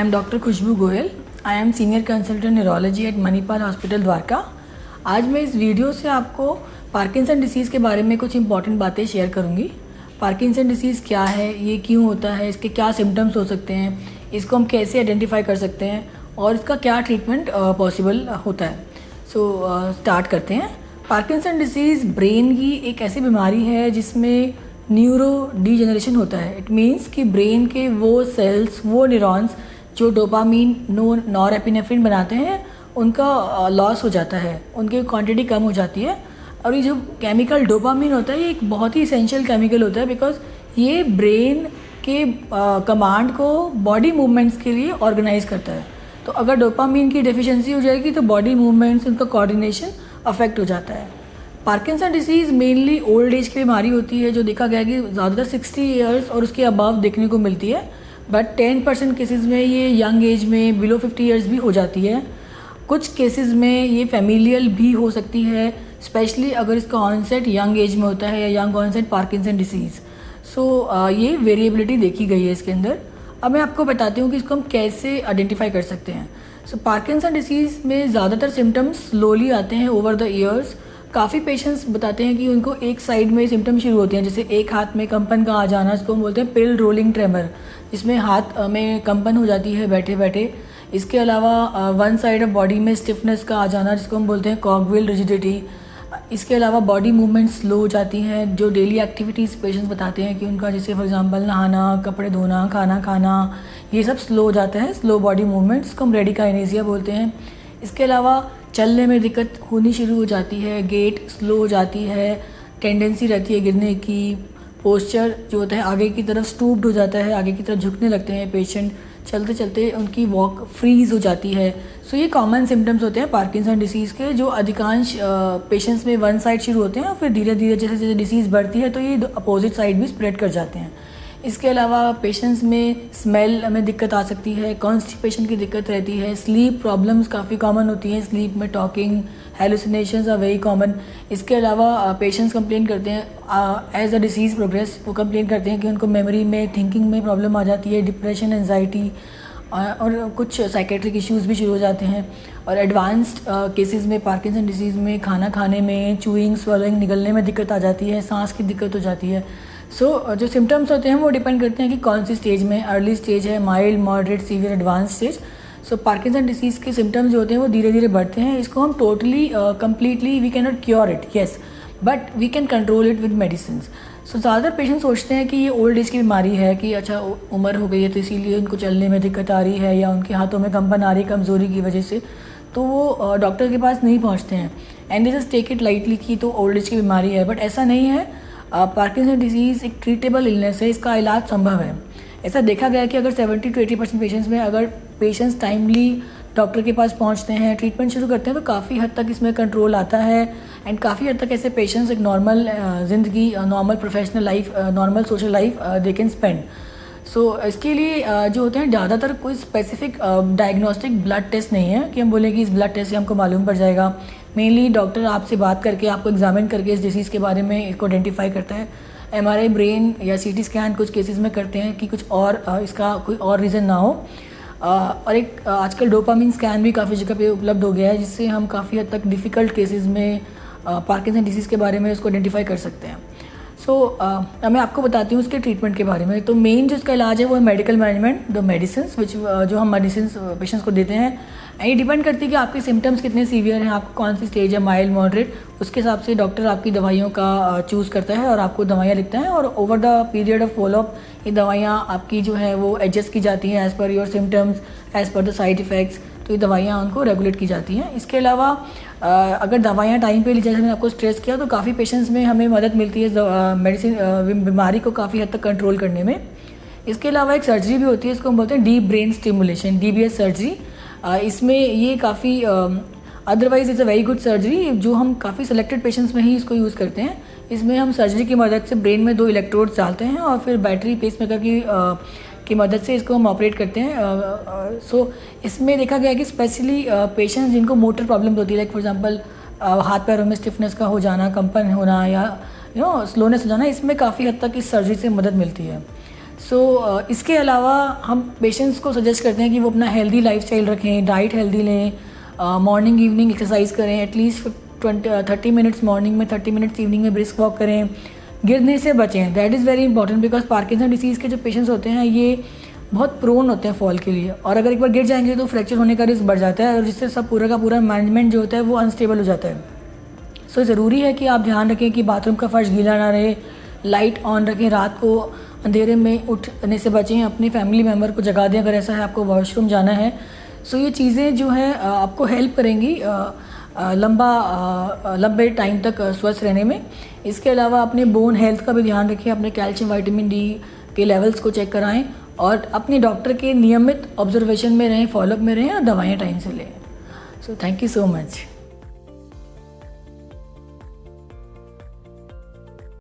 am Dr. Khushboo Goyal. I am senior consultant neurology at Manipal hospital Dwarka. आज मैं इस वीडियो से आपको पार्किंसन डिसीज़ के बारे में कुछ इंपॉर्टेंट बातें शेयर करूंगी. पार्किंसन डिसीज़ क्या है, ये क्यों होता है, इसके क्या सिम्टम्स हो सकते हैं, इसको हम कैसे आइडेंटिफाई कर सकते हैं और इसका क्या ट्रीटमेंट पॉसिबल होता है. स्टार्ट करते हैं. पार्किंसन डिसीज़ ब्रेन की एक ऐसी बीमारी है जिसमें न्यूरो डीजेनरेशन होता है. इट मीन्स कि ब्रेन के वो सेल्स, वो न्यूरॉन्स जो डोपामीन नॉरएपिनेफ्रिन बनाते हैं, उनका लॉस हो जाता है, उनकी क्वांटिटी कम हो जाती है. और ये जो केमिकल डोपामीन होता है, ये एक बहुत ही इसेंशियल केमिकल होता है बिकॉज ये ब्रेन के कमांड को बॉडी मूवमेंट्स के लिए ऑर्गेनाइज करता है. तो अगर डोपामीन की डेफिशिएंसी हो जाएगी तो बॉडी मूवमेंट्स, उनका कोऑर्डिनेशन अफेक्ट हो जाता है. Parkinson disease mainly old age की बीमारी होती है जो देखा गया कि ज़्यादातर 60 ईयर्स और उसके अबव देखने को मिलती है. बट 10% केसेस में ये यंग एज में बिलो 50 ईयर्स भी हो जाती है. कुछ केसेस में ये फैमिलियल भी हो सकती है, स्पेशली अगर इसका ऑनसेट यंग एज में होता है या यंग ऑनसेट पार्किंसन डिसीज़. ये वेरिएबिलिटी देखी गई है इसके अंदर. अब मैं आपको बताती हूँ कि इसको हम कैसे आइडेंटिफाई कर सकते हैं. पार्किंसन डिसीज़ में ज़्यादातर सिम्टम्स स्लोली आते हैं ओवर द ईयर्स. काफ़ी पेशेंट्स बताते हैं कि उनको एक साइड में सिम्टम शुरू होते हैं, जैसे एक हाथ में कंपन का आ जाना, इसको हम बोलते हैं पिल रोलिंग ट्रेमर, जिसमें हाथ में कंपन हो जाती है बैठे बैठे. इसके अलावा वन साइड ऑफ बॉडी में स्टिफनेस का आ जाना, जिसको हम बोलते हैं कॉगविल रिजिडिटी. इसके अलावा बॉडी मूवमेंट स्लो हो जाती हैं. जो डेली एक्टिविटीज़ पेशेंट्स बताते हैं कि उनका, जैसे फॉर एग्जांपल नहाना, कपड़े धोना, खाना खाना, ये सब स्लो हो जाता है. स्लो बॉडी मूवमेंट्स, इसको हम रेडिकाइनेसिया बोलते हैं. इसके अलावा चलने में दिक्कत होनी शुरू हो जाती है, गेट स्लो हो जाती है, टेंडेंसी रहती है गिरने की. पोस्चर जो होता है आगे की तरफ स्टूप्ड हो जाता है, आगे की तरफ झुकने लगते हैं पेशेंट. चलते चलते उनकी वॉक फ्रीज हो जाती है. ये कॉमन सिम्टम्स होते हैं पार्किंसन डिसीज़ के, जो अधिकांश पेशेंट्स में वन साइड शुरू होते हैं और फिर धीरे धीरे जैसे जैसे डिसीज़ बढ़ती है तो ये अपोजिट साइड भी स्प्रेड कर जाते हैं. इसके अलावा पेशेंट्स में स्मेल में दिक्कत आ सकती है, कॉन्स्टिपेशन की दिक्कत रहती है, स्लीप प्रॉब्लम्स काफ़ी कॉमन होती हैं. स्लीप में talking, hallucinations are very common. इसके अलावा पेशेंट्स कंप्लेन करते हैं एज द डिसीज़ प्रोग्रेस, वो कंप्लेन करते हैं कि उनको मेमोरी में, थिंकिंग में प्रॉब्लम आ जाती है, डिप्रेशन, एंजाइटी और कुछ साइकेट्रिक इश्यूज़ भी शुरू हो जाते हैं. और एडवांस्ड केसेस में पार्किंसन डिसीज़ में खाना खाने में, चूइंग, स्वॉलोइंग, निगलने में दिक्कत आ जाती है, सांस की दिक्कत हो जाती है. जो सिम्टम्स होते हैं वो डिपेंड करते हैं कि कौन सी स्टेज में, अर्ली स्टेज है, mild, moderate, severe, advance stage. Parkinson disease के सिम्टम्स जो होते हैं वो धीरे धीरे बढ़ते हैं. इसको हम totally completely we can not cure it, yes, but we can control it with medicine. ज़्यादातर पेशेंट सोचते हैं कि ये ओल्ड एज की बीमारी है, कि अच्छा उम्र हो गई है तो इसीलिए उनको चलने में दिक्कत आ रही है या उनके हाथों में कंपन आ रही है कमज़ोरी की वजह से, तो वो डॉक्टर के पास नहीं पहुँचते हैं and they just take it lightly कि तो ओल्ड एज की बीमारी है. बट ऐसा नहीं है. पार्किंसन डिसीज़ एक ट्रीटेबल इलनेस है, इसका इलाज संभव है. ऐसा देखा गया कि अगर 70 to 80% पेशेंट्स में अगर पेशेंट्स टाइमली डॉक्टर के पास पहुंचते हैं, ट्रीटमेंट शुरू करते हैं, तो काफ़ी हद तक इसमें कंट्रोल आता है एंड काफ़ी हद तक ऐसे पेशेंट्स एक नॉर्मल ज़िंदगी, normal professional life, normal social life they can spend. इसके लिए जो होते हैं ज़्यादातर कोई स्पेसिफिक डायग्नोस्टिक ब्लड टेस्ट नहीं है कि हम बोलें कि इस ब्लड टेस्ट से हमको मालूम पड़ जाएगा. मेनली डॉक्टर आपसे बात करके, आपको एग्जामिन करके इस डिसीज़ के बारे में इसको आइडेंटिफाई करता है. MRI ब्रेन या CT स्कैन कुछ केसेस में करते हैं कि कुछ और इसका कोई और रीज़न ना हो. और एक आजकल डोपामिन स्कैन भी काफ़ी जगह पे उपलब्ध हो गया है, जिससे हम काफ़ी हद तक डिफ़िकल्ट केसेस में पार्किंसन डिसीज़ के बारे में उसको आइडेंटिफाई कर सकते हैं. मैं आपको बताती हूँ उसके ट्रीटमेंट के बारे में. तो मेन जो इसका इलाज है वो है मेडिकल मैनेजमेंट, द मेडिसिन जो हम मेडिसिन पेशेंट्स को देते हैं. ये डिपेंड करती है कि आपके सिम्टम्स कितने सीवियर हैं, आपको कौन सी स्टेज है, माइल्ड, मॉडरेट. उसके हिसाब से डॉक्टर आपकी दवाइयों का चूज़ करता है और आपको दवाइयाँ लिखता है. और over the period of follow up ये दवाइयाँ आपकी जो है वो एडजस्ट की जाती हैं as per your symptoms, as per the side effects. तो ये दवाइयाँ उनको रेगुलेट की जाती हैं. इसके अलावा अगर दवाइयाँ टाइम पे ली जाए, मैंने आपको स्ट्रेस किया, तो काफ़ी पेशेंट्स में हमें मदद मिलती है मेडिसिन बीमारी को काफ़ी हद तक कंट्रोल करने में. इसके अलावा एक सर्जरी भी होती है, इसको हम बोलते हैं deep brain stimulation, DBS surgery. इसमें ये काफ़ी otherwise is a very good surgery, जो हम काफ़ी सेलेक्टेड पेशेंट्स में ही इसको यूज़ करते हैं. इसमें हम सर्जरी की मदद से ब्रेन में 2 इलेक्ट्रोड्स डालते हैं और फिर बैटरी पेसमेकर की मदद से इसको हम ऑपरेट करते हैं. इसमें देखा गया कि स्पेशली पेशेंट्स जिनको मोटर प्रॉब्लम होती है, लाइक फॉर एग्जांपल हाथ पैरों में स्टिफनेस का हो जाना, कंपन होना या स्लोनेस हो जाना, इसमें काफ़ी हद तक इस सर्जरी से मदद मिलती है. इसके अलावा हम पेशेंट्स को सजेस्ट करते हैं कि वो अपना हेल्दी लाइफस्टाइल रखें, डाइट हेल्दी लें, मॉर्निंग इवनिंग एक्सरसाइज करें, एटलीस्ट 30 मिनट्स मॉर्निंग में, 30 मिनट्स इवनिंग में ब्रिस्क वॉक करें, गिरने से बचें। That is very important because Parkinson disease के जो पेशेंट्स होते हैं ये बहुत प्रोन होते हैं फॉल के लिए, और अगर एक बार गिर जाएंगे तो फ्रैक्चर होने का रिस्क बढ़ जाता है और जिससे सब पूरा का पूरा मैनेजमेंट जो होता है वो अनस्टेबल हो जाता है। सो ज़रूरी है कि आप ध्यान रखें कि बाथरूम का फर्श गीला ना रहे, लाइट ऑन रखें, रात को अंधेरे में उठने से बचें, अपने फैमिली मेम्बर को जगा दें अगर ऐसा है आपको वॉशरूम जाना है। सो ये चीज़ें जो हैं आपको हेल्प करेंगी लंबे टाइम तक स्वस्थ रहने में। इसके अलावा अपने बोन हेल्थ का भी ध्यान रखें, अपने कैल्शियम विटामिन डी के लेवल्स को चेक कराएं और अपने डॉक्टर के नियमित ऑब्जर्वेशन में रहें, फॉलोअप में रहें और दवाएं टाइम से लें। So thank you so much.